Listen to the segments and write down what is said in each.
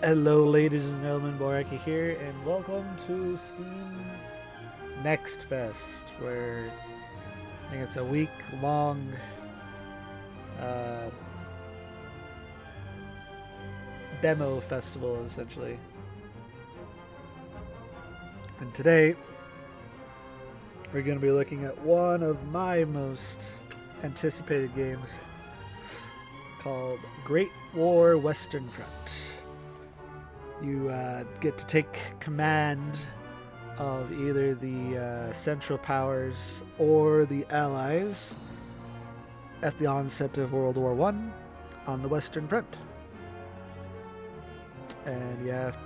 Hello, ladies and gentlemen, Boraki here, and welcome to Steam's Next Fest, where I think it's a week-long uh, demo festival, essentially. And today, we're going to be looking at one of my most anticipated games called Great War Western Front. You get to take command of either the Central Powers or the Allies at the onset of World War One on the Western Front, and you have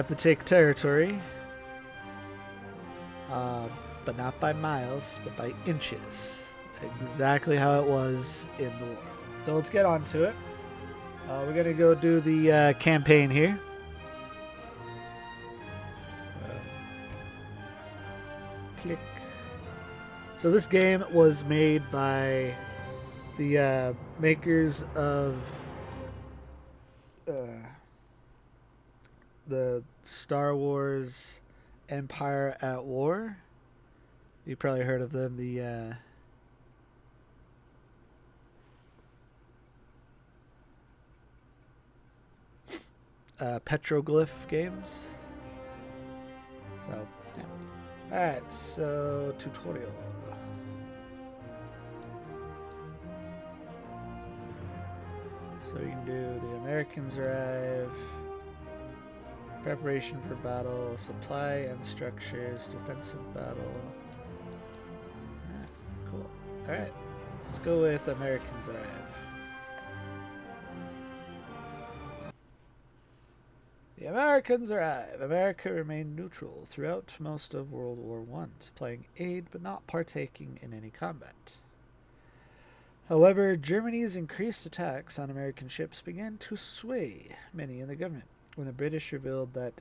to take territory, but not by miles, but by inches, exactly how it was in the war. So let's get on to it. We're gonna go do the campaign here. Click. So this game was made by the makers of the Star Wars Empire at War. You probably heard of them. The Petroglyph games. So, yeah. Alright, so tutorial. So we can do the Americans arrive, preparation for battle, supply and structures, defensive battle. Cool. Alright, let's go with Americans arrive. The Americans arrive. America remained neutral throughout most of World War I, supplying aid but not partaking in any combat. However, Germany's increased attacks on American ships began to sway many in the government. When the British revealed the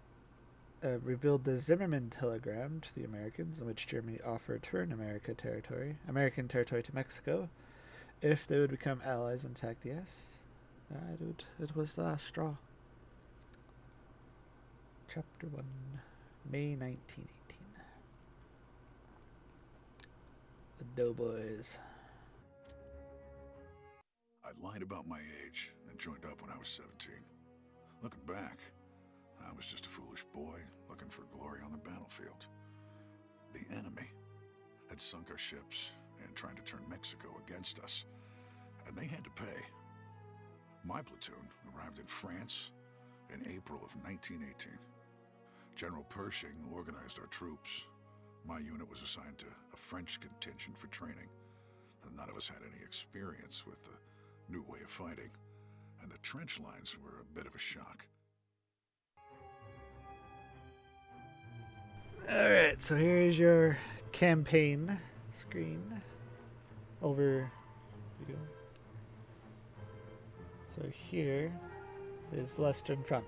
Zimmerman telegram to the Americans, in which Germany offered to turn American territory to Mexico, if they would become allies and attack the US, it was the last straw. Chapter 1, May 1918. The Doughboys. I lied about my age and joined up when I was 17. Looking back, I was just a foolish boy looking for glory on the battlefield. The enemy had sunk our ships and tried to turn Mexico against us, and they had to pay. My platoon arrived in France in April of 1918. General Pershing organized our troops. My unit was assigned to a French contingent for training. None of us had any experience with the new way of fighting, and the trench lines were a bit of a shock. Alright, so here's your campaign screen. Overview. So here is Western Front.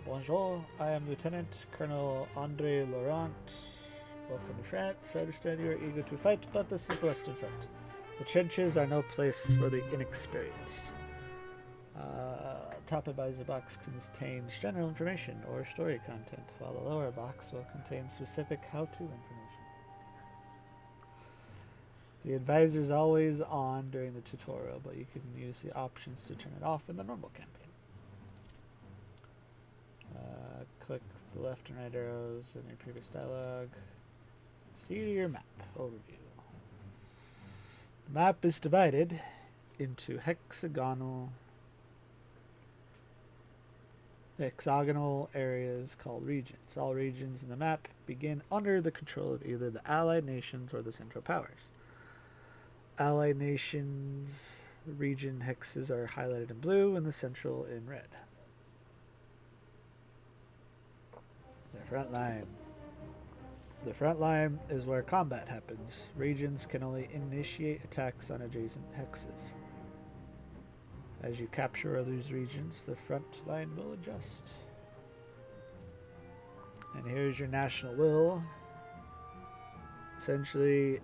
Bonjour, I am Lieutenant Colonel Andre Laurent. Welcome to France. I understand you are eager to fight, but this is Western Front. The trenches are no place for the inexperienced. Top advisor box contains general information or story content, while the lower box will contain specific how-to information. The advisor is always on during the tutorial, but you can use the options to turn it off in the normal campaign. Click the left and right arrows in your previous dialogue. See your map overview. The map is divided into hexagonal areas called regions. All regions in the map begin under the control of either the Allied nations or the Central Powers. Allied nations region hexes are highlighted in blue and the Central in red. The front line. The front line is where combat happens. Regions can only initiate attacks on adjacent hexes. As you capture or lose regions, the front line will adjust. And here's your national will. Essentially,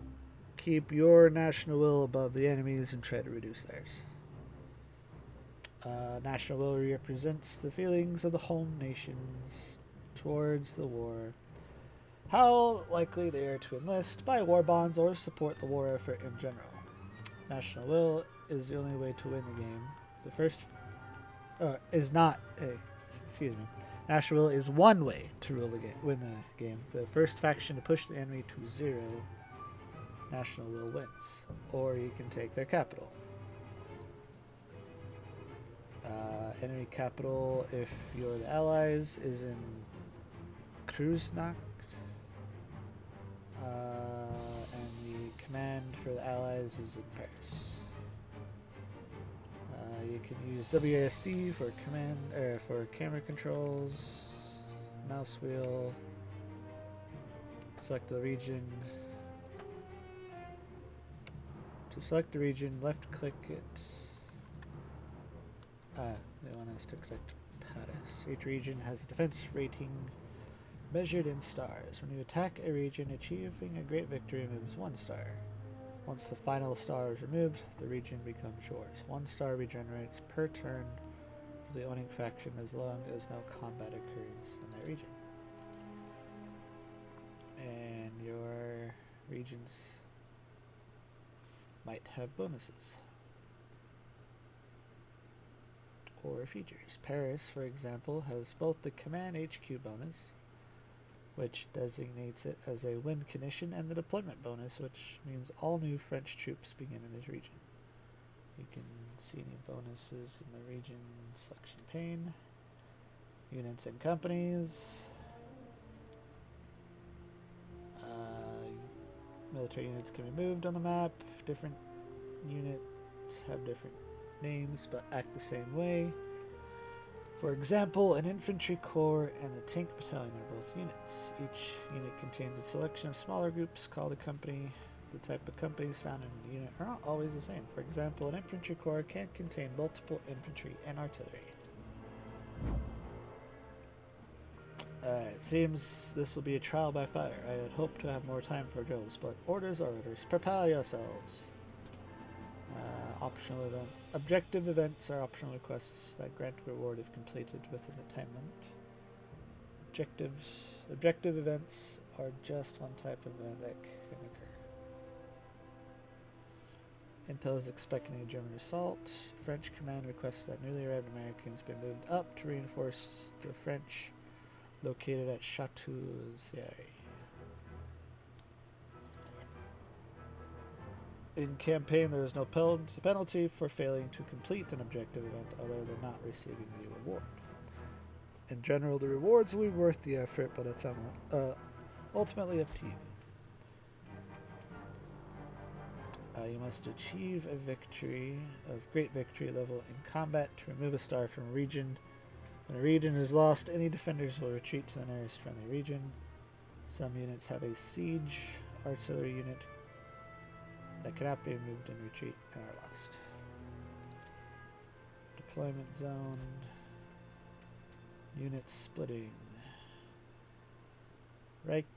keep your national will above the enemy's and try to reduce theirs. National will represents the feelings of the home nations towards the war, how likely they are to enlist, buy war bonds, or support the war effort in general. National will is the only way to win the game. The first is not. Excuse me. National will is one way to win the game. The first faction to push the enemy to 0, National will wins, or you can take their capital. Enemy capital, if you're the allies, is in Kreuznach. And the command for the allies is in Paris. You can use WASD for for camera controls, mouse wheel, select the region. To select the region, left click it. They want us to click Paris. Each region has a defense rating measured in stars. When you attack a region, achieving a great victory moves 1 star. Once the final star is removed, the region becomes yours. 1 star regenerates per turn for the owning faction as long as no combat occurs in that region. And your regions might have bonuses or features. Paris, for example, has both the Command HQ bonus, which designates it as a win condition, and the deployment bonus, which means all new French troops begin in this region. You can see any bonuses in the region selection pane. Units and companies. Military units can be moved on the map. Different units have different names but act the same way. For example, an infantry corps and the tank battalion are both units. Each unit contains a selection of smaller groups called a company. The type of companies found in the unit are not always the same. For example, an infantry corps can contain multiple infantry and artillery. It seems this will be a trial by fire. I had hoped to have more time for drills, but orders are orders. Prepare yourselves. Optional event. Objective events are optional requests that grant reward if completed within the time limit. Objective events are just one type of event that can occur. Intel is expecting a German assault. French command requests that newly arrived Americans be moved up to reinforce the French located at Chateau-Thierry. In campaign, there is no penalty for failing to complete an objective event other than not receiving the reward. In general, the rewards will be worth the effort, but it's ultimately up to you. You must achieve a great victory level in combat to remove a star from a region. When a region is lost, any defenders will retreat to the nearest friendly region. Some units have a siege artillery unit that cannot be moved in retreat and are lost. Deployment zone. Unit splitting. Right.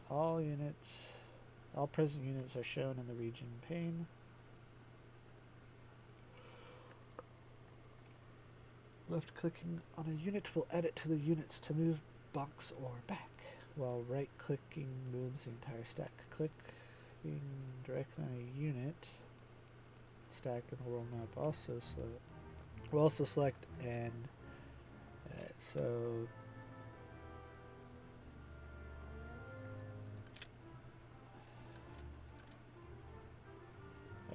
All present units are shown in the region pane. Left clicking on a unit will add it to the units to move box or back, while right clicking moves the entire stack. Clicking directly on a unit stack in the world map will also select and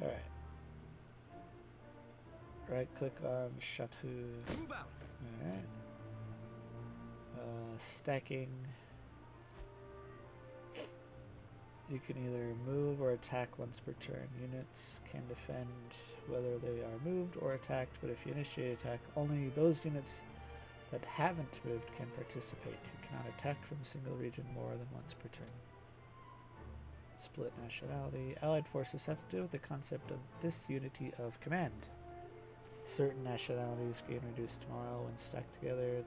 alright. Right click on Chateau. Move out. Alright. Stacking. You can either move or attack once per turn. Units can defend whether they are moved or attacked, but if you initiate attack, only those units that haven't moved can participate. You cannot attack from a single region more than once per turn. Split nationality. Allied forces have to do with the concept of disunity of command. Certain nationalities gain reduced morale when stacked together.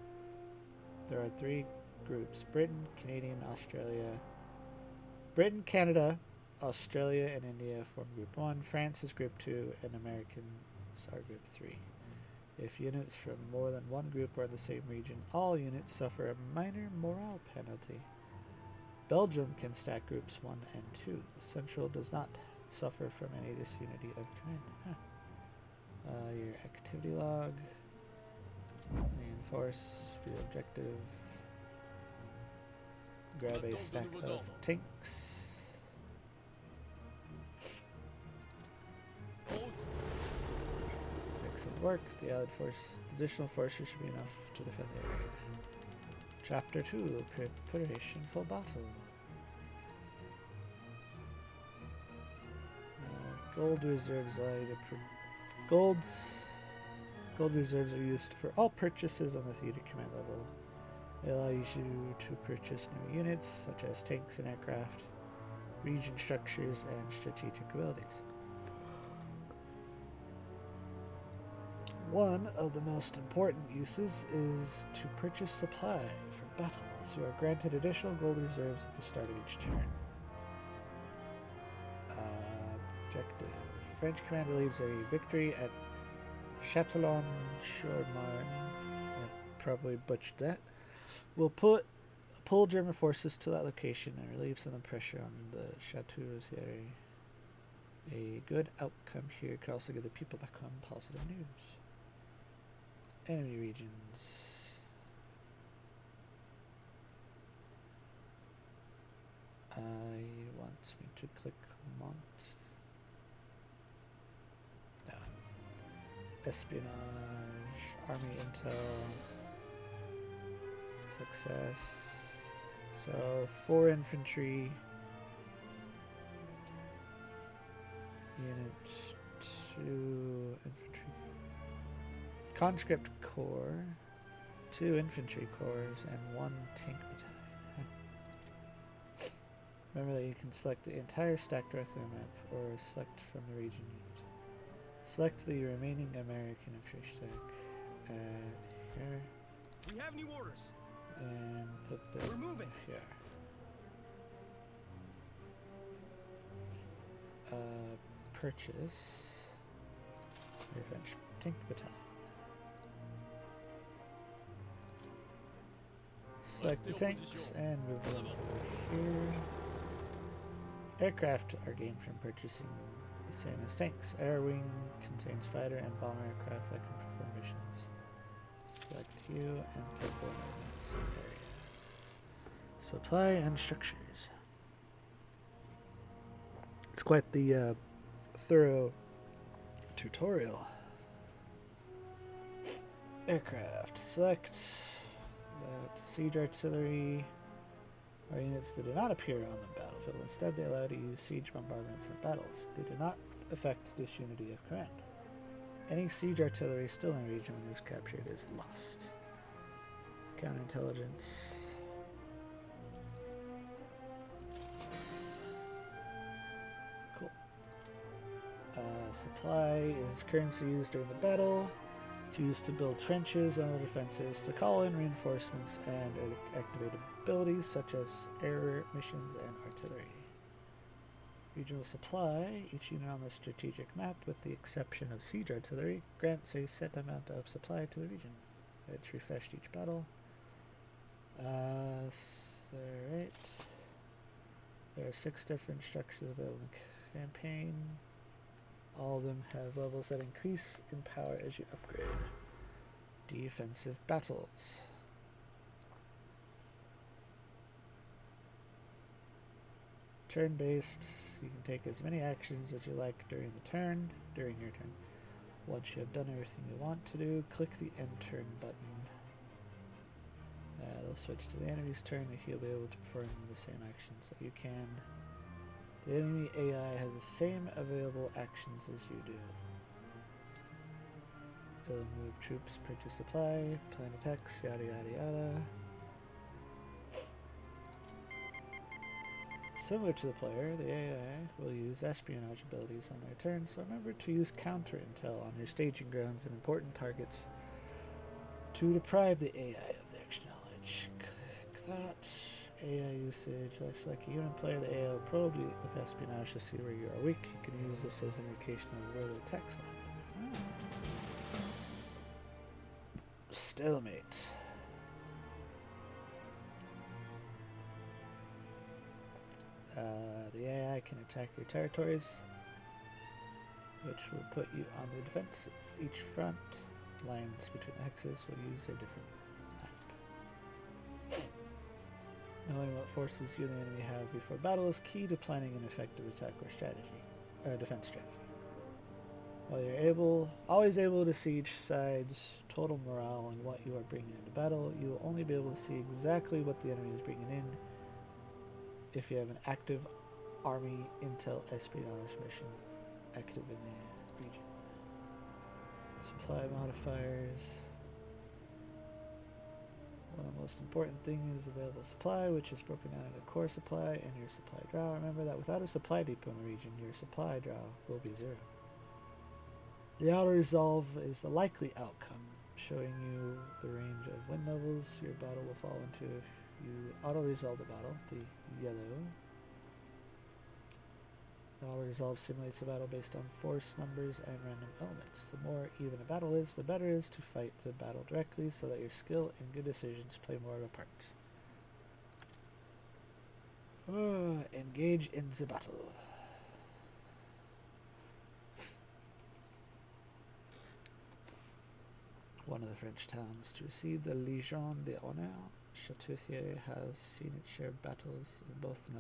There are 3 groups: Britain, Canadian, Australia, Britain, Canada, Australia, and India form Group 1. France is Group 2, and Americans are Group 3. If units from more than one group are in the same region, all units suffer a minor morale penalty. Belgium can stack Groups 1 and 2. Central does not suffer from any disunity of command. Your activity log. Reinforce. View objective. Grab a stack of tanks. Excellent work. The allied force, additional forces should be enough to defend the area. Chapter 2, Preparation for Battle. Gold reserves allow you to gold reserves are used for all purchases on the theater command level. They allow you to purchase new units such as tanks and aircraft, region structures, and strategic abilities. One of the most important uses is to purchase supply for battles. You are granted additional gold reserves at the start of each turn. Objective. French command relieves a victory at Châtillon-sur-Marne. I probably butchered that. Will pull German forces to that location and relieve some of the pressure on the chateaus here. A good outcome here could also give the people back home positive news. Enemy regions. Wants me to click Mont. No. Espionage, army intel, success. So 4 infantry, unit 2 infantry, conscript corps, 2 infantry corps, and 1 tank battalion. Remember that you can select the entire stack directly on the map, or select from the region unit. Select the remaining American infantry stack here. We have new orders. And put the We're moving here. Purchase your French tank battalion. Select the tanks and move them over here. Aircraft are gained from purchasing the same as tanks. Air wing contains fighter and bomber aircraft that can perform missions. Select you and put them in that same area. Supply and structures. It's quite the thorough tutorial. Aircraft. Select that. Siege artillery are units that do not appear on the battlefield. Instead, they allow you to use siege bombardments in battles. They do not affect disunity of command. Any siege artillery still in region when it is captured is lost. Counterintelligence. Cool. Supply is currency used during the battle. It's used to build trenches and other defenses, to call in reinforcements, and activate abilities such as air missions and artillery. Regional supply. Each unit on the strategic map, with the exception of siege artillery, grants a set amount of supply to the region. It's refreshed each battle. Alright. There are 6 different structures available in the campaign. All of them have levels that increase in power as you upgrade. Defensive battles. Turn-based, you can take as many actions as you like during your turn. Once you have done everything you want to do, click the end turn button. It'll switch to the enemy's turn, and he'll be able to perform the same actions that you can. The enemy AI has the same available actions as you do. It'll move troops, purchase supply, plan attacks, yada yada yada. Similar to the player, the AI will use espionage abilities on their turn, so remember to use counter intel on your staging grounds and important targets to deprive the AI of their knowledge. Click that. AI usage. Looks like a human player, the AI will probably with espionage to see where you are weak. You can use this as an indication of where the attacks land. Stalemate. The AI can attack your territories, which will put you on the defensive. Each front lines between the hexes will use a different map. Knowing what forces you and the enemy have before battle is key to planning an effective attack or defense strategy. While you're always able to see each side's total morale and what you are bringing into battle, you will only be able to see exactly what the enemy is bringing in if you have an active army intel espionage mission active in the region. Supply modifiers. One of the most important things is available supply, which is broken down into core supply and your supply draw. Remember that without a supply depot in the region, your supply draw will be 0. The auto-resolve is the likely outcome, showing you the range of win levels your battle will fall into if you auto-resolve the battle, the yellow. The auto-resolve simulates a battle based on force, numbers, and random elements. The more even a battle is, the better it is to fight the battle directly so that your skill and good decisions play more of a part. Engage in the battle. One of the French towns to receive the Légion d'Honneur. Chateauvier has seen its share of battles in both the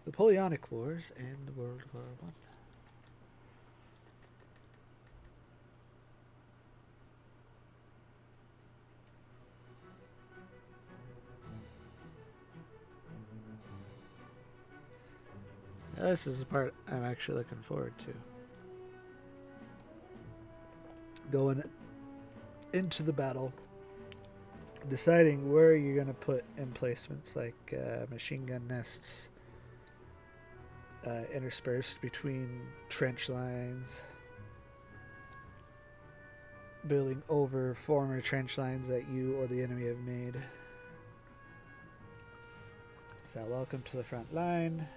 Napoleonic Wars and World War I. This is the part I'm actually looking forward to. Going into the battle, deciding where you're going to put emplacements like machine gun nests interspersed between trench lines, building over former trench lines that you or the enemy have made. So welcome to the front line.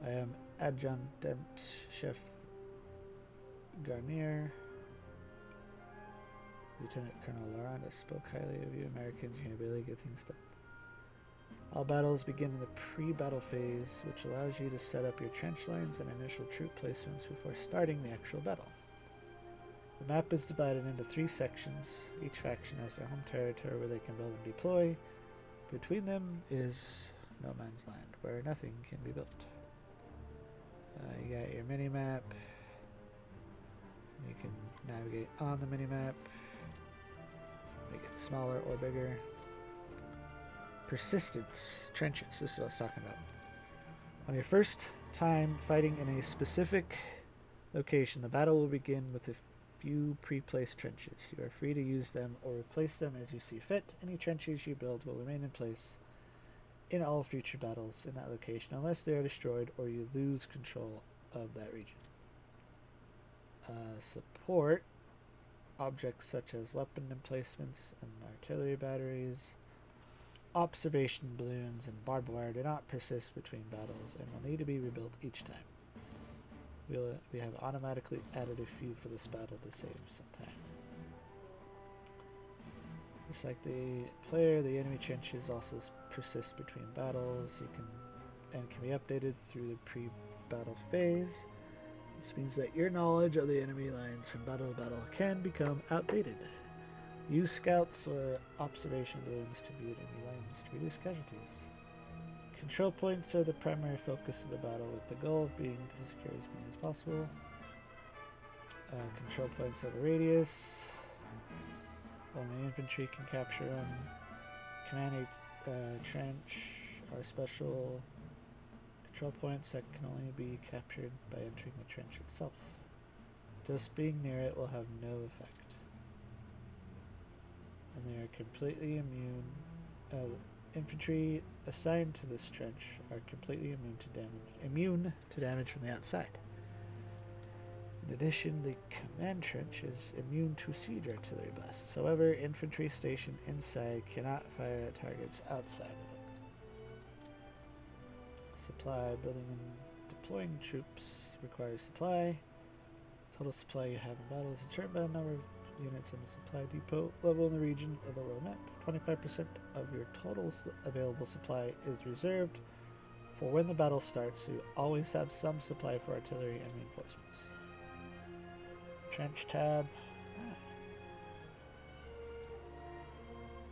I am Adjutant Chef Garnier. Lieutenant Colonel Laurent spoke highly of you Americans and your ability to get things done. All battles begin in the pre-battle phase, which allows you to set up your trench lines and initial troop placements before starting the actual battle. The map is divided into 3 sections. Each faction has their home territory where they can build and deploy. Between them is no man's land, where nothing can be built. You got your mini-map. You can navigate on the mini-map. Make it smaller or bigger. Persistence. Trenches. This is what I was talking about. On your first time fighting in a specific location, the battle will begin with a few pre-placed trenches. You are free to use them or replace them as you see fit. Any trenches you build will remain in place in all future battles in that location unless they are destroyed or you lose control of that region. Support. Objects such as weapon emplacements and artillery batteries, observation balloons, and barbed wire do not persist between battles and will need to be rebuilt each time. We have automatically added a few for this battle to save some time. Just like the player, the enemy trenches also persist between battles. Can be updated through the pre-battle phase. This means that your knowledge of the enemy lines from battle to battle can become outdated. Use scouts or observation balloons to view enemy lines to reduce casualties. Control points are the primary focus of the battle, with the goal of being to secure as many as possible. Control points have a radius. Only infantry can capture them. Command a trench are special control points that can only be captured by entering the trench itself. Just being near it will have no effect. And they are completely immune. Infantry assigned to this trench are completely immune to damage from the outside. In addition, the command trench is immune to siege artillery blasts. However, infantry stationed inside cannot fire at targets outside of it. Supply, building and deploying troops requires supply. Total supply you have in battle is determined by the number of units in the supply depot level in the region of the world map. 25% of your total available supply is reserved for when the battle starts, so you always have some supply for artillery and reinforcements. Trench tab.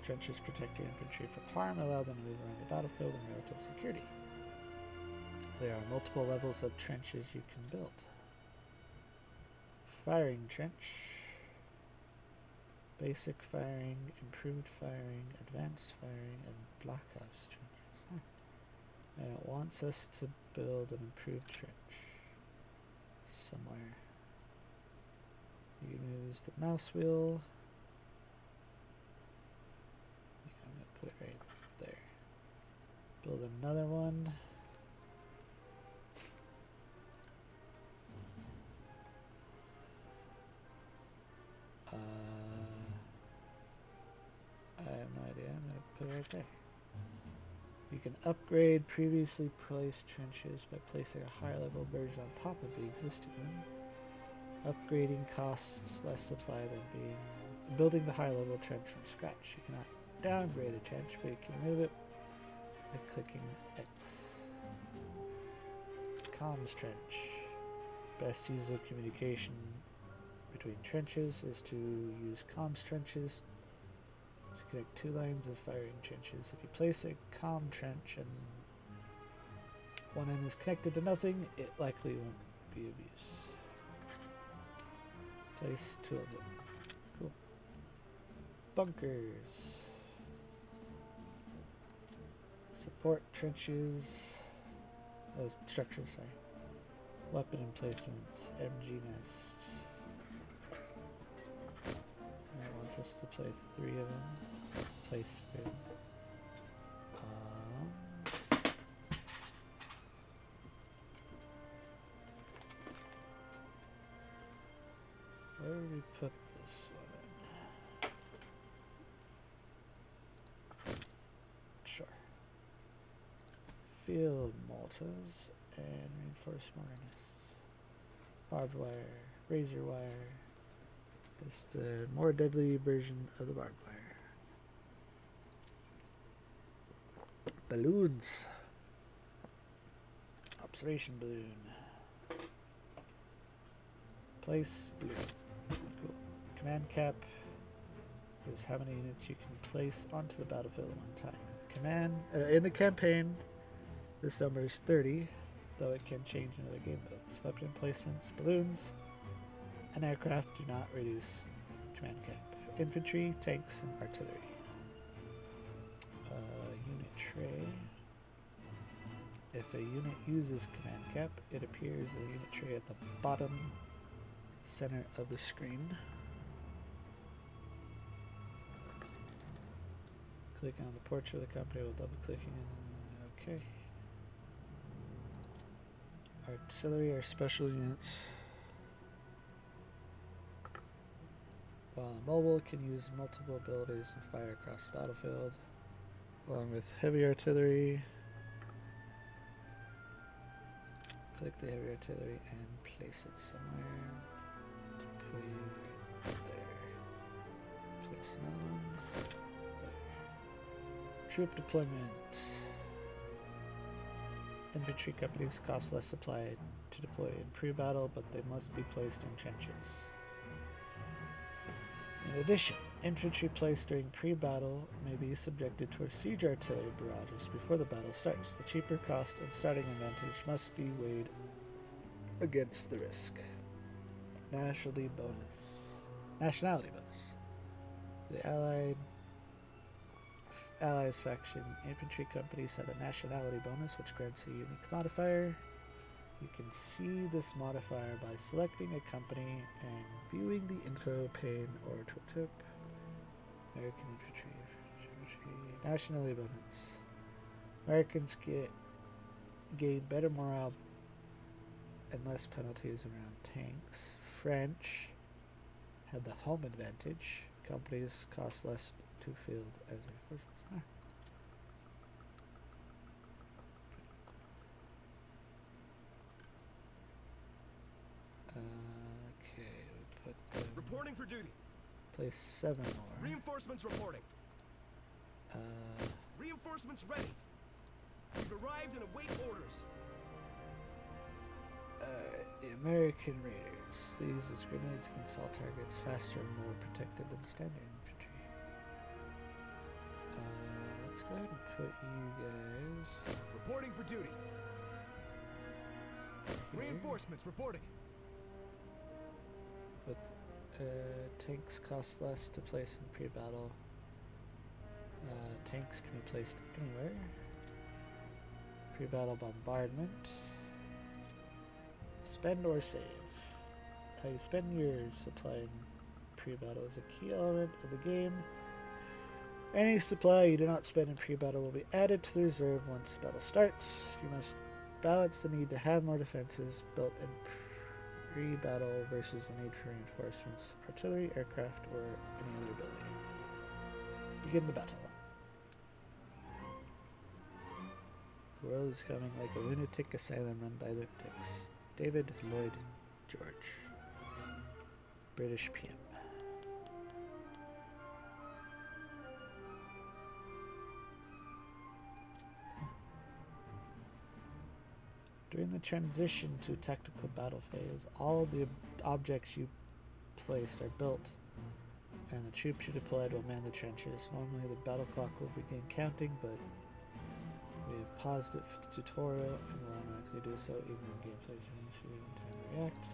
Trenches protect your infantry from harm, allow them to move around the battlefield in relative security. There are multiple levels of trenches you can build. Firing trench. Basic firing, improved firing, advanced firing, and blockhouse trenches. And it wants us to build an improved trench somewhere. You can use the mouse wheel. I'm going to put it right there. Build another one. I have no idea. I'm going to put it right there. You can upgrade previously placed trenches by placing a higher level version on top of the existing one. Upgrading costs less supply than building the higher level trench from scratch. You cannot downgrade a trench, but you can move it by clicking X. Comms trench. Best use of communication between trenches is to use comms trenches to connect two lines of firing trenches. If you place a comm trench and one end is connected to nothing, it likely won't be of use. Place two of them. Cool. Bunkers. Support trenches. Oh, structures, sorry. Weapon emplacements. MG nest. And it wants us to play 3 of them. Place 3. Where do we put this one? Sure. Field mortars and reinforced mortar nests. Barbed wire, razor wire. It's the more deadly version of the barbed wire. Balloons. Observation balloon. Place balloon. Cool. Command cap is how many units you can place onto the battlefield at one time. In the campaign, this number is 30, though it can change in other game modes. Weapon emplacements, balloons, and aircraft do not reduce command cap. Infantry, tanks, and artillery. Unit tray. If a unit uses command cap, it appears in a unit tray at the bottom center of the screen. Click on the portrait of the company while double clicking. Okay. Artillery are special units. While mobile, can use multiple abilities and fire across the battlefield, along with heavy artillery. Click the heavy artillery and place it somewhere. Put it right there. Place another one. There. Troop deployment. Infantry companies cost less supply to deploy in pre-battle, but they must be placed in trenches. In addition, infantry placed during pre-battle may be subjected to siege artillery barrages before the battle starts. The cheaper cost and starting advantage must be weighed against the risk. Nationality bonus. The Allies faction infantry companies have a nationality bonus which grants a unique modifier. You can see this modifier by selecting a company and viewing the info pane or tooltip. American infantry. Nationality bonus. Americans gain better morale and less penalties around tanks. French have the home advantage. Companies cost less to field as reinforcements. Reporting for duty. Place 7 more. Reinforcements reporting. Reinforcements ready. We've arrived and await orders. The American Raiders. They use as grenades against all targets, faster and more protected than standard infantry. Let's go ahead and put you guys Reporting for duty. here. Reinforcements reporting. With tanks cost less to place in pre-battle. Tanks can be placed anywhere. Pre-battle bombardment. Spend or save. How you spend your supply in pre-battle is a key element of the game. Any supply you do not spend in pre-battle will be added to the reserve once the battle starts. You must balance the need to have more defenses built in pre-battle versus the need for reinforcements, artillery, aircraft, or any other ability. Begin the battle. The world is coming like a lunatic asylum run by lunatics. David Lloyd George, British PM. During the transition to tactical battle phase, all the objects you placed are built, and the troops you deployed will man the trenches. Normally the battle clock will begin counting, but we have paused it for the tutorial and will automatically do so even when gameplay is initiated in time to react.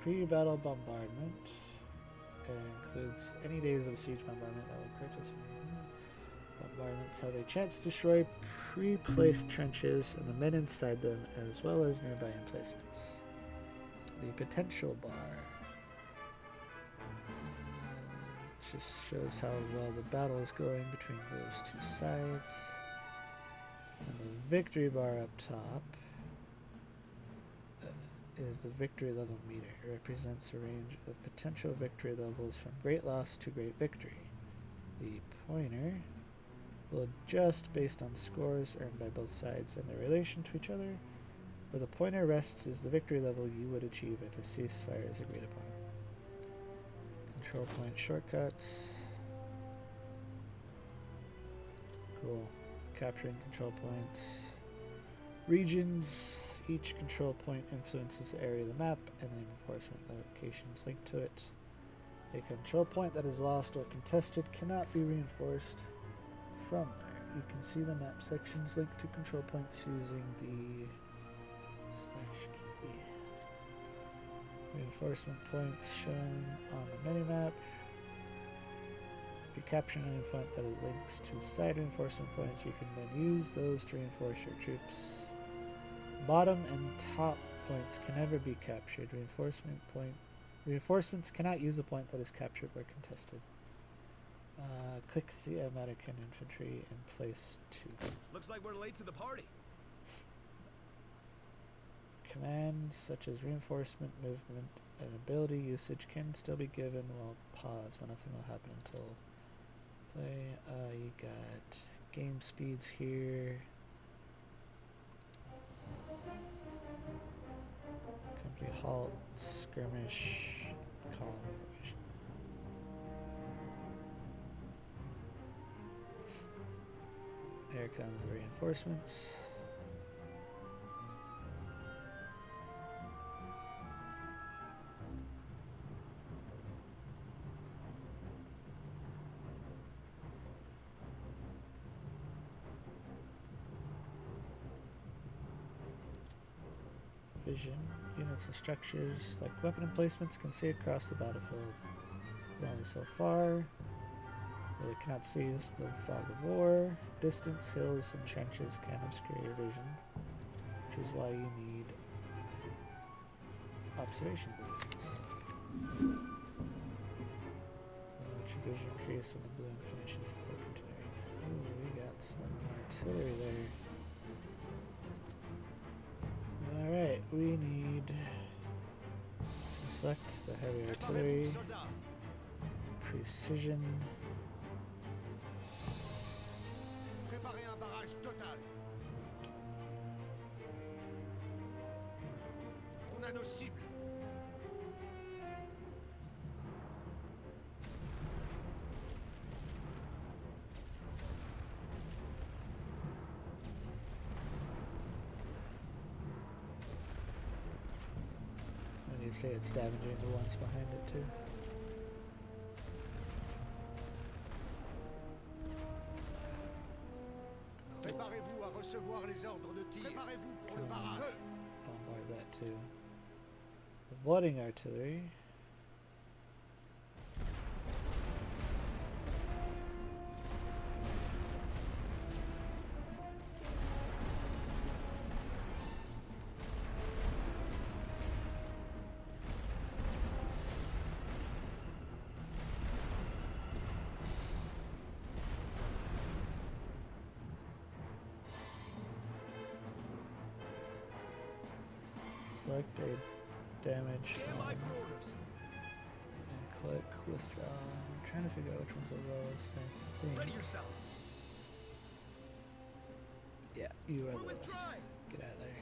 Pre-battle bombardment includes any days of siege bombardment that will purchase. Bombardments have a chance to destroy pre-placed trenches and the men inside them, as well as nearby emplacements. The potential bar just shows how well the battle is going between those two sides. And the victory bar up top is the victory level meter. It represents a range of potential victory levels from great loss to great victory. The pointer will adjust based on scores earned by both sides and their relation to each other. Where the pointer rests is the victory level you would achieve if a ceasefire is agreed upon. Control point shortcuts. Cool. Capturing control points. Regions. Each control point influences the area of the map and the reinforcement locations linked to it. A control point that is lost or contested cannot be reinforced from there. You can see the map sections linked to control points using the / key. Reinforcement points shown on the minimap. If you capture an point that links to side reinforcement points, you can then use those to reinforce your troops. Bottom and top points can never be captured. Reinforcements cannot use a point that is captured or contested. Click the American infantry and place 2. Looks like we're late to the party. Commands such as reinforcement, movement, and ability usage can still be given while pause, but nothing will happen until play. You got game speeds here. Company halt, skirmish, column formation. Here comes the reinforcements. Vision. Units and structures like weapon emplacements can see across the battlefield. But only so far. What they cannot see is the fog of war. Distance, hills, and trenches can obscure your vision, which is why you need observation balloons. Let your vision increase when the balloon finishes before continuing. Ooh, we got some artillery there. Alright, we need to select the heavy artillery, precision, Préparez un barrage total. On a nos cibles. say it's damaging the ones behind it too. Préparez-vous à recevoir les ordres de tir. Préparez-vous pour le barrage. Bombard that too. Avoiding artillery. Select a damage Stand by for orders. and click withdraw. I'm trying to figure out which one's the lowest. I Ready think. yourselves. Yeah, you are the We're lowest. withdrawing. Get out of there.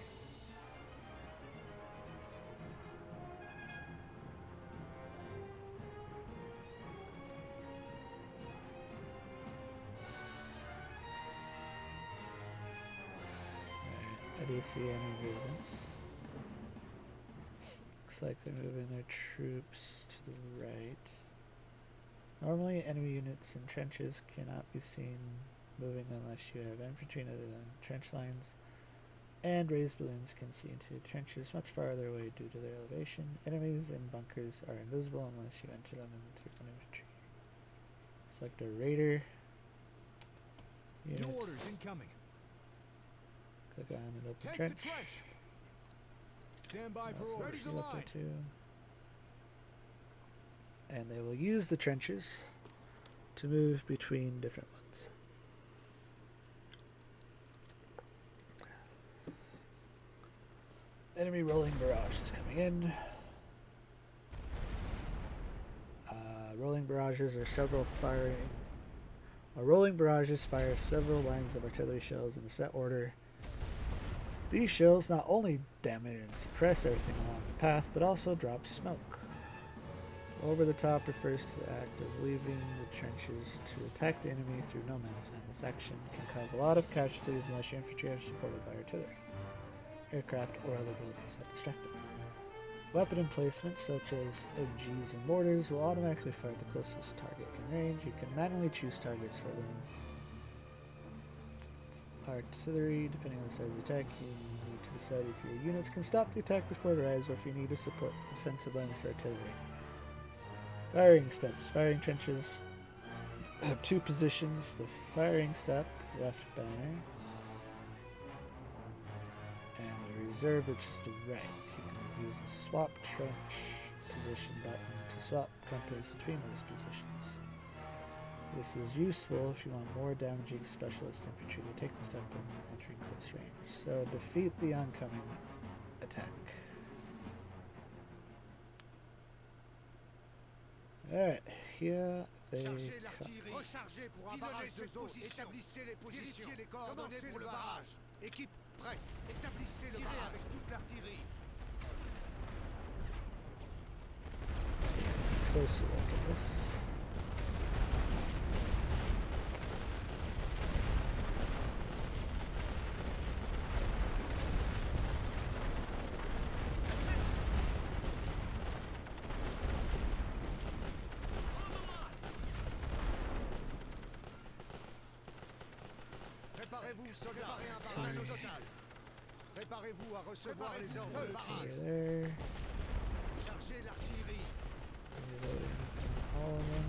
Alright, I do see any movements. Looks like they're moving their troops to the right. Normally, enemy units in trenches cannot be seen moving unless you have infantry other than trench lines, and raised balloons can see into trenches much farther away due to their elevation. Enemies in bunkers are invisible unless you enter them into your own infantry. Select a raider unit. New orders incoming. Click on an open Take trench. the trench. Stand by for Also orders. Ready to select line. it too. And they will use the trenches to move between different ones. Enemy rolling barrage is coming in. Rolling barrages are several firing. Rolling barrages fire several lines of artillery shells in a set order. These shells not only damage and suppress everything along the path, but also drop smoke. Over the top refers to the act of leaving the trenches to attack the enemy through no man's land. This action can cause a lot of casualties unless your infantry are supported by artillery, aircraft, or other abilities that distract them. Weapon emplacements such as MGs and mortars will automatically fire the closest target in range. You can manually choose targets for them. Artillery, depending on the size of the attack, you need to decide if your units can stop the attack before it arrives or if you need to support the defensive line with your artillery. Firing steps. Firing trenches have two positions. The firing step, left banner, and the reserve, which is the right. You can use the swap trench position button to swap companies between those positions. This is useful if you want more damaging specialist infantry to take the step when entering close range. So defeat the oncoming attack. Alright, here they Chargez come. l'artillerie. Rechargez pour un barrage de zone. Établissez les positions. Vérifiez les coordonnées pour le barrage. Équipe prête. Établissez le barrage avec toute l'artillerie. Closer look at this. Préparez-vous, soldats. Un barrage au total. Préparez-vous à recevoir les ordres de barrage. Over there. Chargez l'artillerie. Reloading all of them.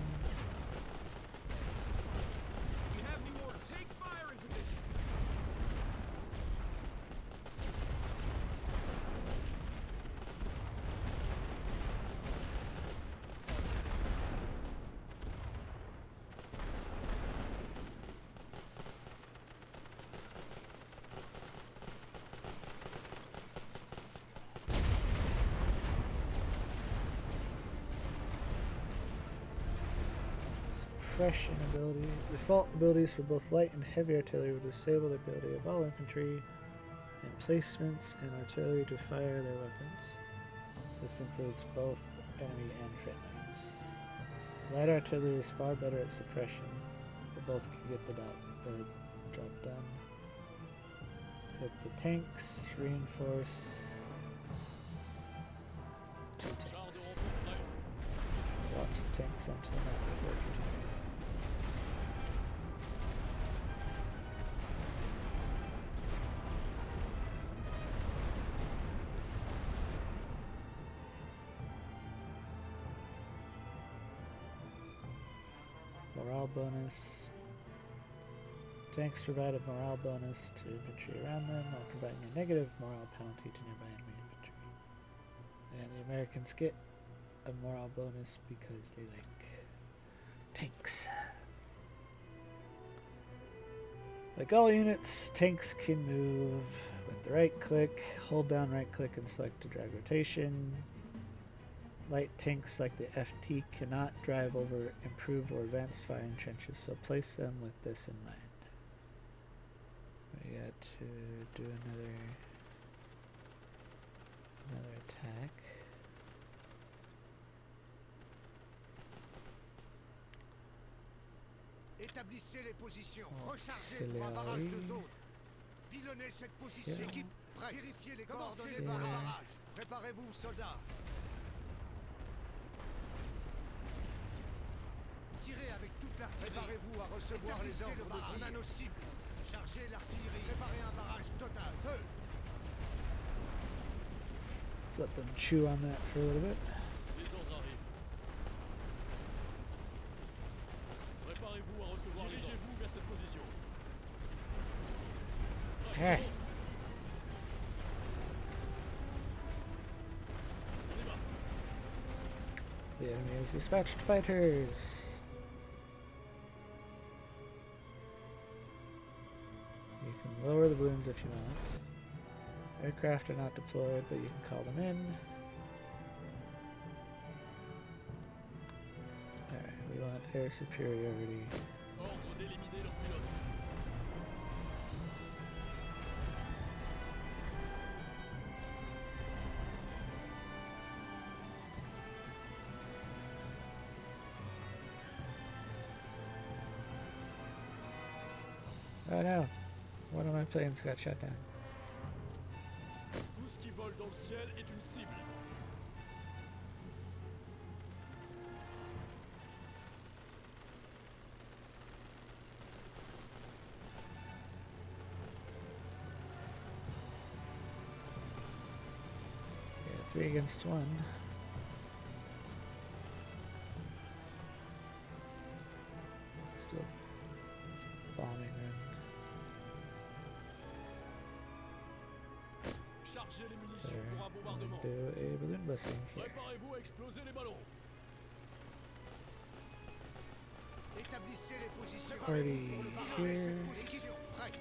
We have new order. Take fire in position. Suppression ability. Default abilities for both light and heavy artillery will disable the ability of all infantry, emplacements, and artillery to fire their weapons. This includes both enemy and friendlies. Light artillery is far better at suppression, but both can get the job done. Click the tanks, reinforce to Just tanks onto the map before continuing. Morale bonus. Tanks provide a morale bonus to infantry around them while providing a negative morale penalty to nearby enemy infantry. And the Americans get a morale bonus because they like tanks. Like all units, tanks can move with the right click. Hold down right click and select to drag rotation. Light tanks like the FT cannot drive over improved or advanced firing trenches, so place them with this in mind. We got to do another attack. Établissez les positions. Rechargez pour un barrage de zone. Pilonnez cette position. Équipe, prêt. Vérifiez les coordonnées par le barrage. Préparez-vous, soldats. Tirez avec toute l'artillerie. Préparez-vous à recevoir les ordres de tir. On a nos cibles. Chargez l'artillerie. Préparez un barrage total. Feu. Let's let them chew on that for a little bit. Les ordres arrivent. Préparez-vous à recevoir les ordres. Dirigez-vous vers cette position. Hey. On y va. The enemy has dispatched fighters. You can lower the balloons if you want. Aircraft are not deployed, but you can call them in. Alright, we want air superiority. Ordre d'éliminer leurs pilotes. Oh no! One of my planes got shot down. Tout ce qui vole dans le ciel est une cible. Yeah, 3 against 1. Still bombing them. Chargez les munitions There. pour un bombardement. Do a balloon busting here. Préparez-vous à exploser les ballons. Établissez les positions. Already Pour le barrage. here. Cette position. Prête.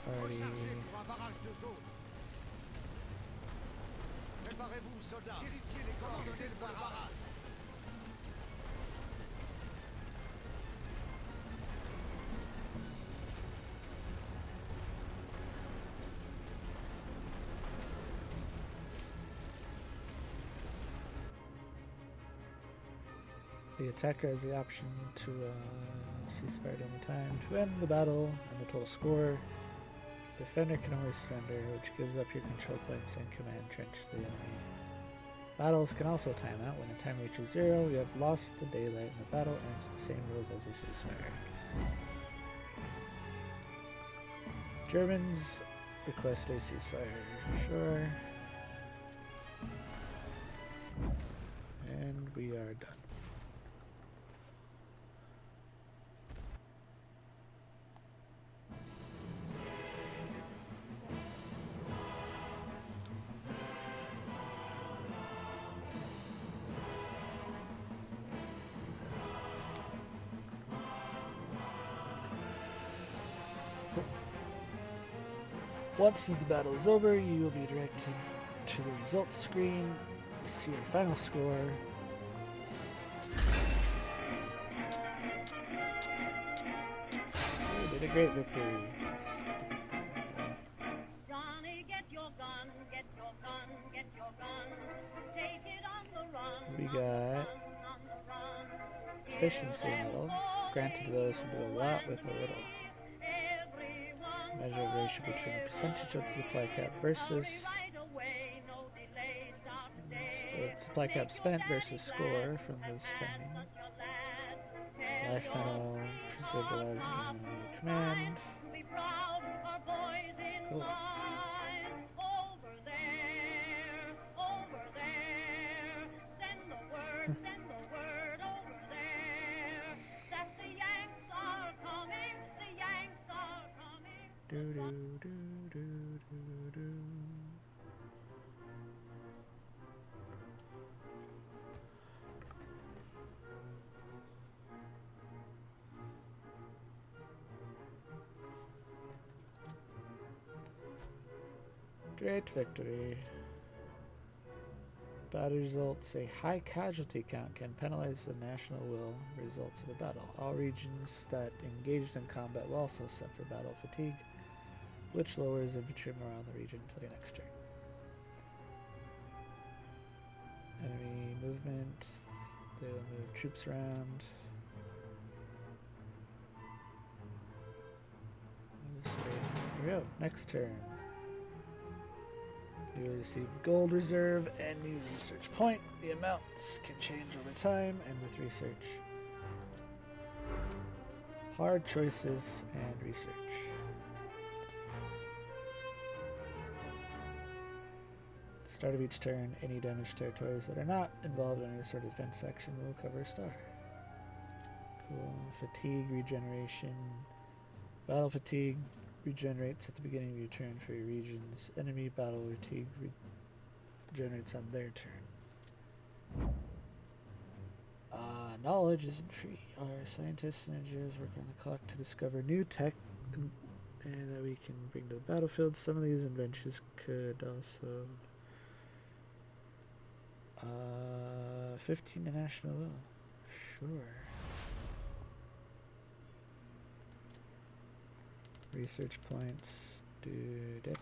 Already. Rechargez pour un barrage de zone. Préparez-vous, soldats. Vérifiez les coordonnées pour le barrage. The attacker has the option to cease fire at any time to end the battle and the total score. Defender can only surrender, which gives up your control points and command trench to the enemy. Battles can also time out. When the time reaches 0, you have lost the daylight and the battle ends with the same rules as a ceasefire. Germans request a ceasefire. Sure. And we are done. Once the battle is over, you will be directed to the results screen to see your final score. You did a great victory. Johnny, get your gun, get your gun, get your gun. Take it on the run. We got On the run. efficiency medal, granted to those who do a lot with a little. Measure a ratio between the percentage of the supply cap versus Right away, no delay, start today. supply cap spent versus score from the spending. Life funnel, preserve the lives of the enemy command. Cool. Over there, send the word over there, that the Yanks are coming, Do do do do do do. Great victory. Battle results. A high casualty count can penalize the national will results of a battle. All regions that engaged in combat will also suffer battle fatigue, which lowers infantry morale in the region until your next turn. Enemy movement. They will move troops around. This way. Here we go. Next turn. You will receive gold reserve and new research point. The amounts can change over time and with research. Hard choices and research. At the start of each turn, any damaged territories that are not involved in any sort of defense faction will cover a star. Cool. Fatigue regeneration. Battle fatigue regenerates at the beginning of your turn for your regions. Enemy battle fatigue regenerates on their turn. Knowledge isn't free. Our scientists and engineers work on the clock to discover new tech and that we can bring to the battlefield. Some of these inventions could also 15 to national will. Sure. Research points, dude.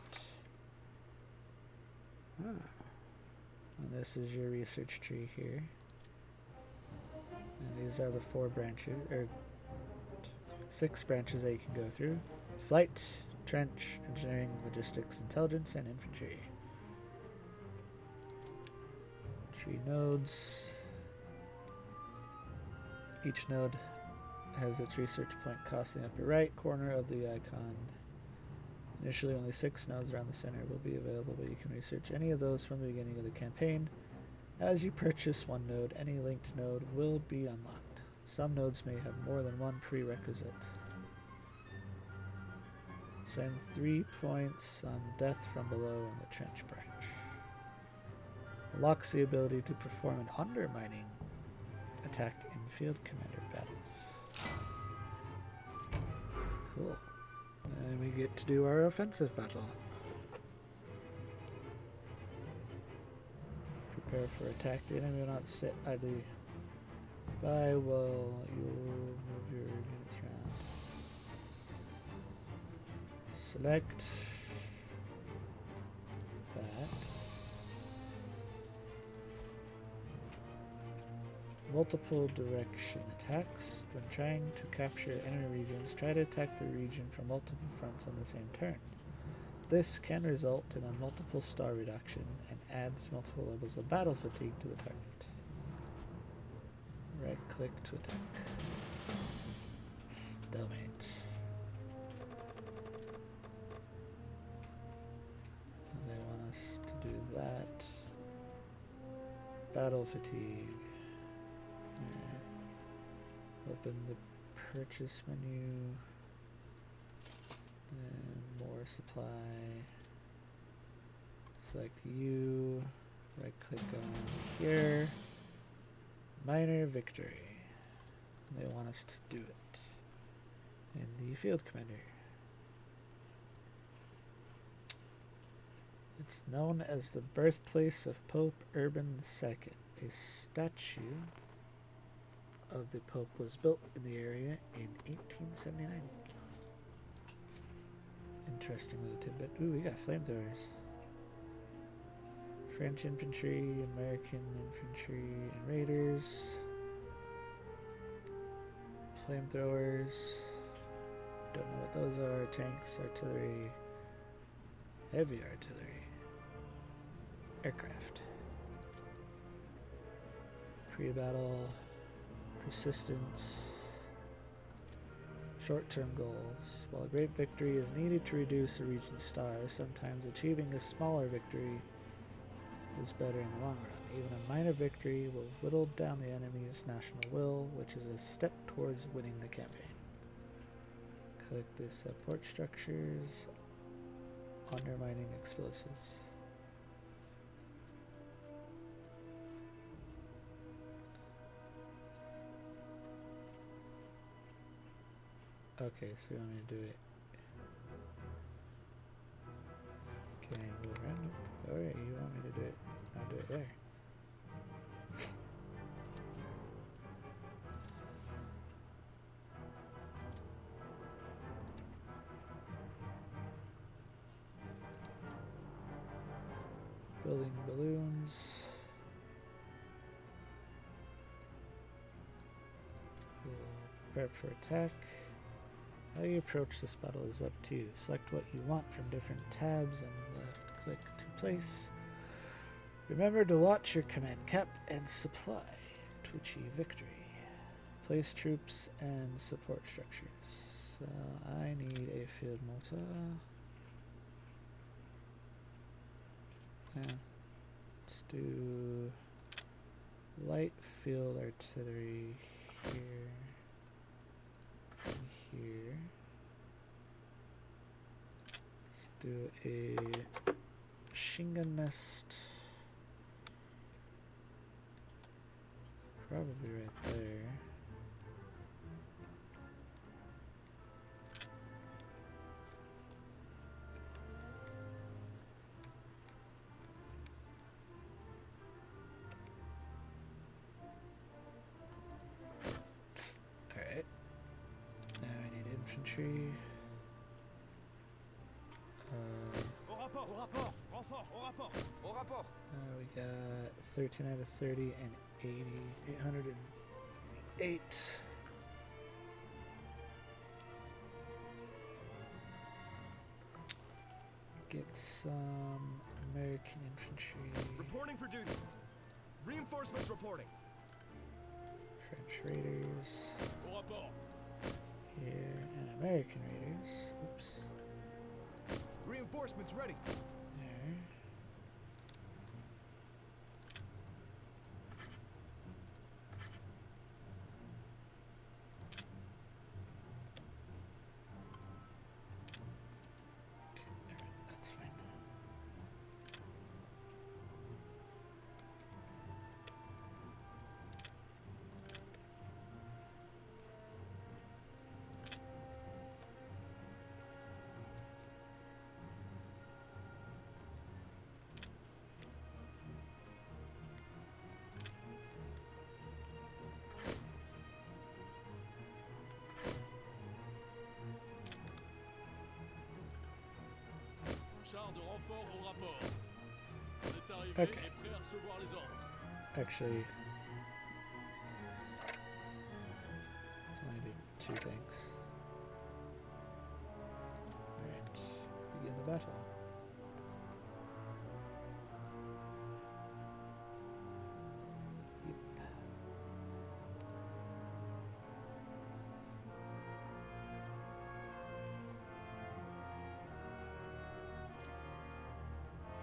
And this is your research tree here. And these are the 4 branches, or 6 branches that you can go through. Flight, trench, engineering, logistics, intelligence, and infantry. Tree nodes. Each node has its research point cost in the upper right corner of the icon. Initially, only 6 nodes around the center will be available, but you can research any of those from the beginning of the campaign. As you purchase one node, any linked node will be unlocked. Some nodes may have more than one prerequisite. Spend 3 points on death from below in the trench branch. Unlocks the ability to perform an undermining attack in field commander battles. Cool. And we get to do our offensive battle. Prepare for attack. The enemy will not sit idly by while you move your units around. Select that. Multiple direction attacks. When trying to capture enemy regions, try to attack the region from multiple fronts on the same turn. This can result in a multiple star reduction and adds multiple levels of battle fatigue to the target. Right click to attack. Stalemate. And they want us to do that. Battle fatigue. Open the purchase menu. And more supply. Select U. Right click on here. Minor victory. They want us to do it. In the field commander. It's known as the birthplace of Pope Urban II. A statue of the Pope was built in the area in 1879. Interesting little tidbit. Ooh, we got flamethrowers. French infantry, American infantry, and raiders. Flamethrowers. Don't know what those are. Tanks, artillery, heavy artillery, aircraft. Pre-battle, persistence, short-term goals. While a great victory is needed to reduce a region's stars, sometimes achieving a smaller victory is better in the long run. Even a minor victory will whittle down the enemy's national will, which is a step towards winning the campaign. Click the support structures, undermining explosives. Okay, so you want me to do it. Can I move around? Alright, you want me to do it. I'll do it there. Building balloons. We'll prep for attack. How you approach this battle is up to you. Select what you want from different tabs and left click to place. Remember to watch your command cap and supply to achieve victory. Place troops and support structures. So I need a field mortar. Yeah. Let's do light field artillery here. Here. Let's do a machine gun nest. Probably right there. Alright. Now I need infantry. Au rapport, au rapport. Renfort, au rapport, au rapport. We got 13 out of 30 and 80, 808. Get some American infantry. Reporting for duty. Reinforcements reporting. French raiders. Au rapport. Here, and American raiders. Oops. Reinforcements ready. There. That's fine. Char de renfort au rapport. On est arrivé Okay. et prêt à recevoir les ordres. Actually, only do 2 things. Alright, begin the battle. Yep.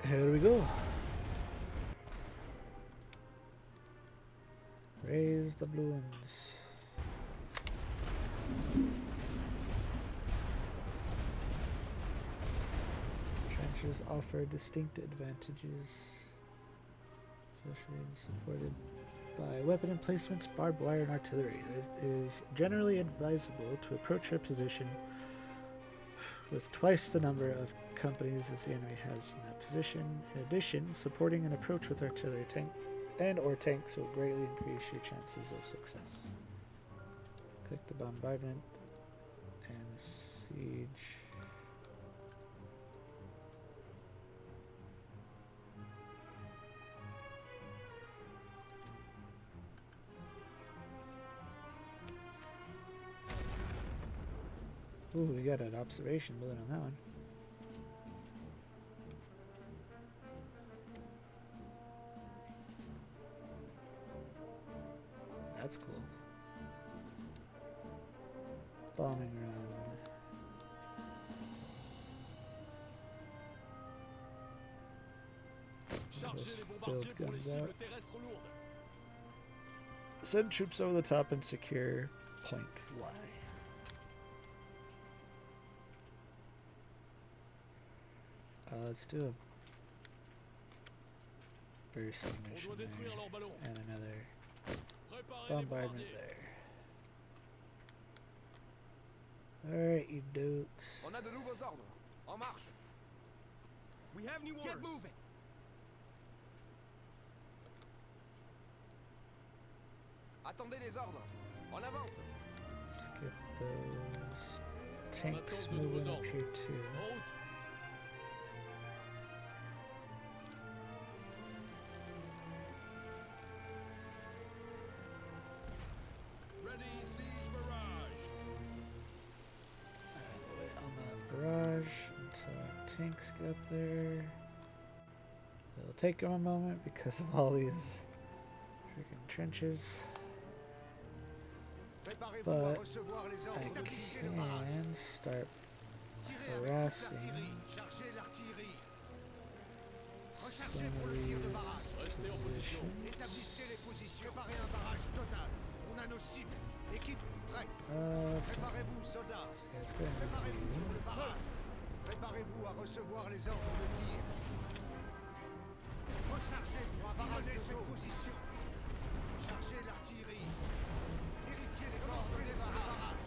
Here we go. Raise the balloons. Trenches offer distinct advantages, especially when supported by weapon emplacements, barbed wire, and artillery. It is generally advisable to approach your position with twice the number of companies as the enemy has in that position. In addition, supporting an approach with artillery tank and or tanks will greatly increase your chances of success. Click the bombardment and the siege. Ooh, we got an observation balloon on that one. that's cool. Bombing run. Chargez Those les field bombardiers pour les guns cibles out. terrestres lourdes. Send troops over the top and secure point Y. Let's do a bursting On mission doit détruire there, leurs ballons. and another Préparez les bombardment bombardiers. there. Alright, you dudes. On a de nouveaux ordres. En marche. We have new orders. Get moving. Attendez les ordres. En avance. Let's get those tanks attend de nouveaux moving up ordres. here too. En route. Ready, siege barrage. And wait on that barrage until our tanks get up there. It'll take them a moment because of all these freaking trenches. Préparez-vous But à recevoir les I ordres. Établissez le barrage. can start Tirez avec toute harassing l'artillerie. Chargez l'artillerie. Rechargez some pour of le tir de these barrage. Restez en position. positions. Établissez les positions. Préparez un barrage total. On a nos cibles. Équipe prête. Let's see. Préparez-vous, soldats. Yeah, let's go ahead and Préparez-vous do- pour le barrage. Préparez-vous à recevoir les ordres de tir. Rechargez pour un barrage de cette position. Chargez l'artillerie. Vérifiez les coordonnées des barrages.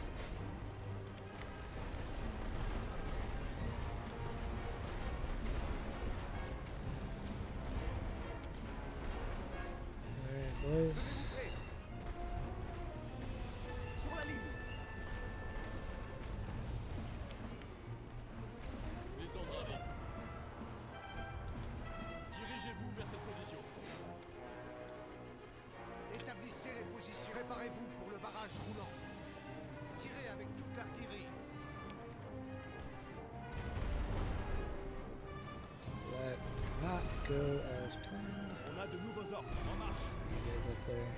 Alright, boys. Sur la ligne. Les ordres arrivent. Dirigez-vous vers cette position. Établissez les positions. Préparez-vous pour le barrage roulant. Tirez avec toute l'artillerie. That did not go as planned. On a de nouveaux ordres. En marche. You guys up there.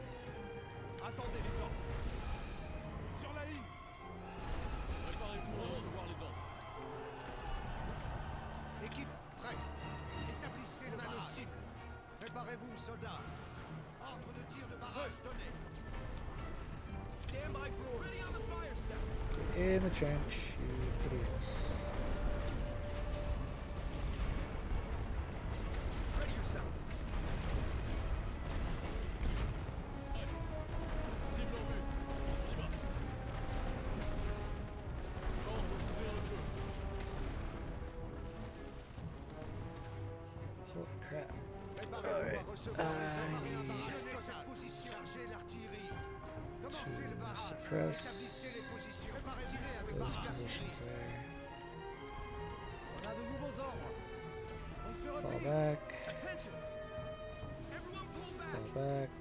Attendez les ordres. Sur la ligne. Préparez-vous à recevoir les ordres. Équipe prête. Établissez le barrage. Cible. Préparez-vous, soldats. Ordre de tir de barrage donné. Stand by for orders. Ready on the fire step. Get in the trench, you idiots. Ready yourselves. Cible en vue. On y va. Ordre d'ouvrir le feu. Holy crap. Préparez-vous à recevoir les ordres. Un barrage donné cette position. Chargez l'artillerie. Commencez le barrage. suppress Établissez les positions. Préparez tirer avec Those barrage positions d'artillerie. there. On a de nouveaux ordres. On se Fall replie. back. Attention. Everyone pull back. Fall back.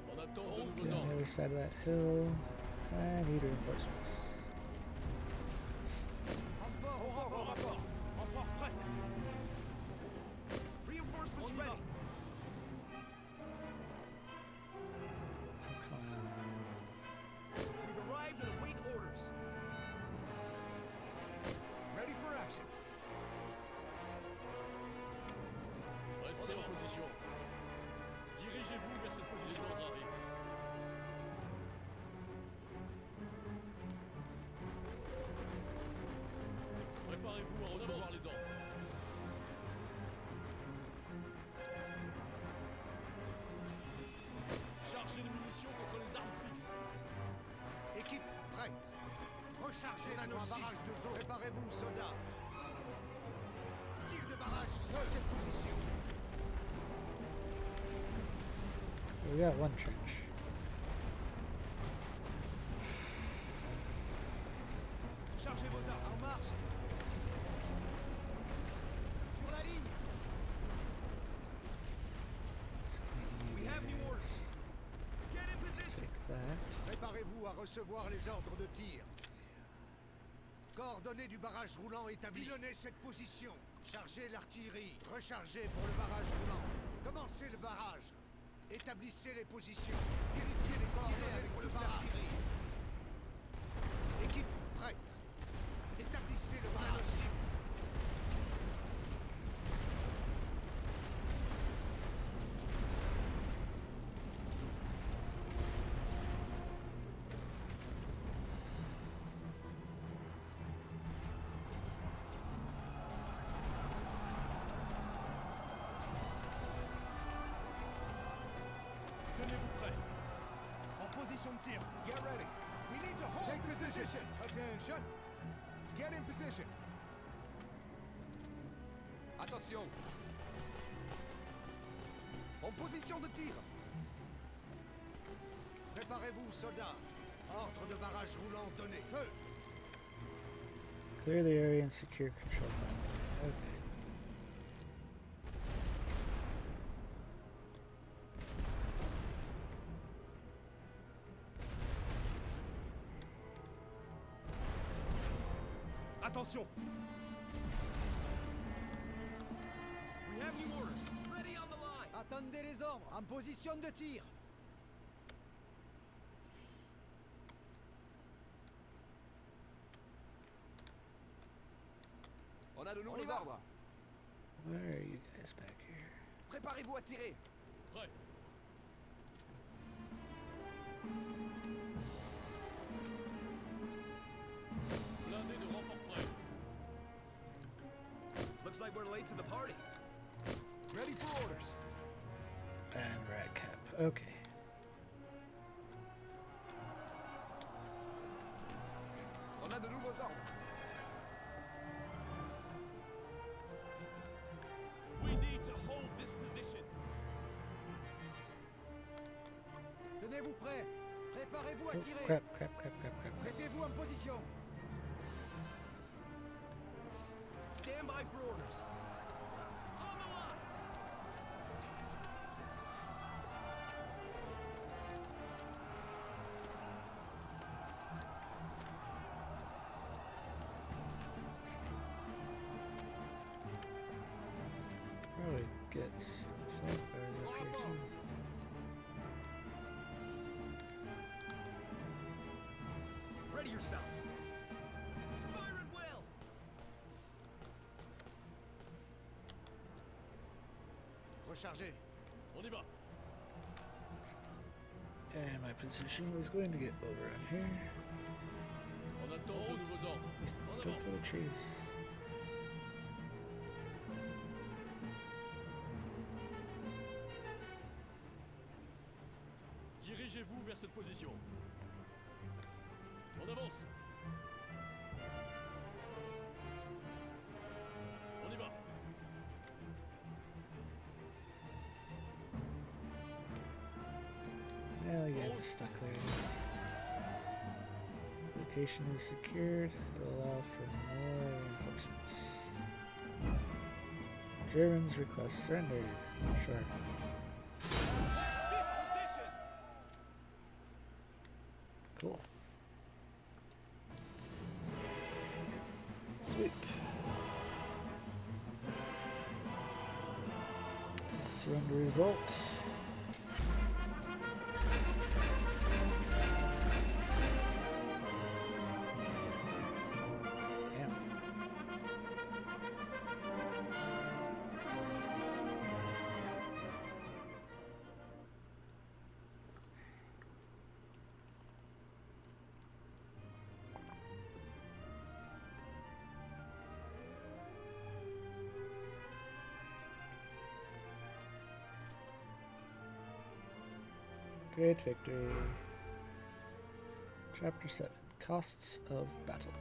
On attend de Get nouveaux on the ordres. other side of that hill. I need reinforcements. Renfort au rapport. Renfort prêt. Reinforcements ready. Come on. We've arrived and await orders. Ready for action. Restez en position. Dirigez-vous vers cette position. Les ordres arrivent. Préparez-vous à recevoir les ordres. Chargez les munitions contre les armes fixes. Équipe prête. Rechargez la nos barrage de zone. Préparez-vous, soldats. Tir de barrage sur cette position. We got one trench. Chargez vos armes. En marche. Sur la ligne. It's gonna We have new orders. Get in position. take that. Préparez-vous à recevoir les ordres de tir. Coordonnées du barrage roulant établi. Pilonnez cette position. Chargez l'artillerie. Rechargez pour le barrage roulant. Commencez le barrage. Établissez les positions. Vérifiez les coordonnées avec le d'artillerie. Équipe prête. Établissez le plan de cible. Tenez-vous prêts. En position de tir. Get ready. We need to hold. Take position. Attention. Get in position. Attention. En position de tir. Préparez-vous, soldats. Ordre de barrage roulant donné. Feu. Clear the area and secure control panel. Okay. Attention. We have new orders. Ready on the line. Attendez les ordres. En position de tir. On a de On y nouveaux va. ordres. Where are you guys back here? Préparez-vous à tirer. Prêt. Blindé de renfort prêt. Looks like we're late to the party. Ready for orders. And rat cap. Okay. On a de nouveaux ordres. We need to hold this position. Tenez-vous prêts. Préparez-vous à Oh, tirer. crap. Mettez-vous en position. Stand by for orders. On the line. Probably get some flag bearers up here too. Ready yourselves. Fire at will. Rechargez. On y va. And my position is going to get overrun here. On attend de nouveaux ordres. En Go avant. to the trees. Dirigez-vous vers cette position. On avance. On y va. Well, you guys are stuck there. Location is secured. It'll allow for more reinforcements. Germans request surrender. Sure. This position. Cool. Sweep. Surrender result. Damn. Great victory. Chapter 7. Costs of Battle.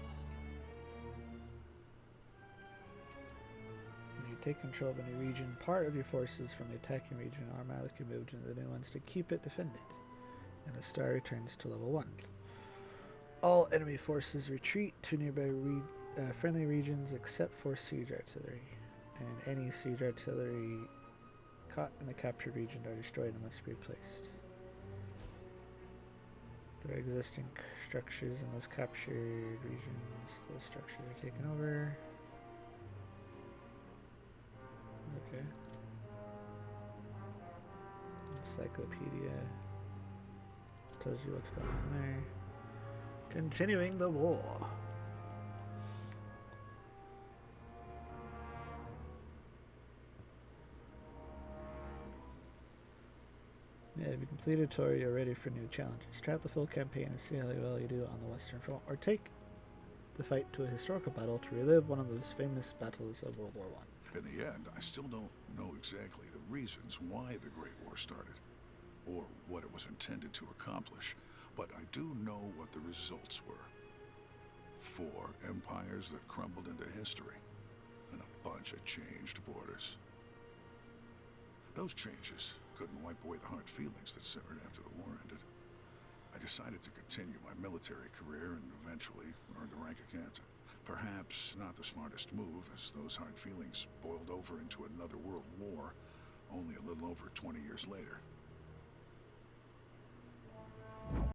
When you take control of a new region, part of your forces from the attacking region are automatically moved into the new ones to keep it defended, and the star returns to level 1. All enemy forces retreat to nearby friendly regions except for siege artillery, and any siege artillery caught in the captured region are destroyed and must be replaced. There are existing structures in those captured regions. Those structures are taken over. Okay. Encyclopedia. Tells you what's going on there. Continuing the war. Yeah, if you complete a tour, you're ready for new challenges. Try out the full campaign and see how well you do on the Western Front, or take the fight to a historical battle to relive one of those famous battles of World War I. In the end, I still don't know exactly the reasons why the Great War started, or what it was intended to accomplish, but I do know what the results were. 4 empires that crumbled into history, and a bunch of changed borders. Those changes couldn't wipe away the hard feelings that simmered after the war ended. I decided to continue my military career and eventually earned the rank of captain. Perhaps not the smartest move, as those hard feelings boiled over into another world war only a little over 20 years later.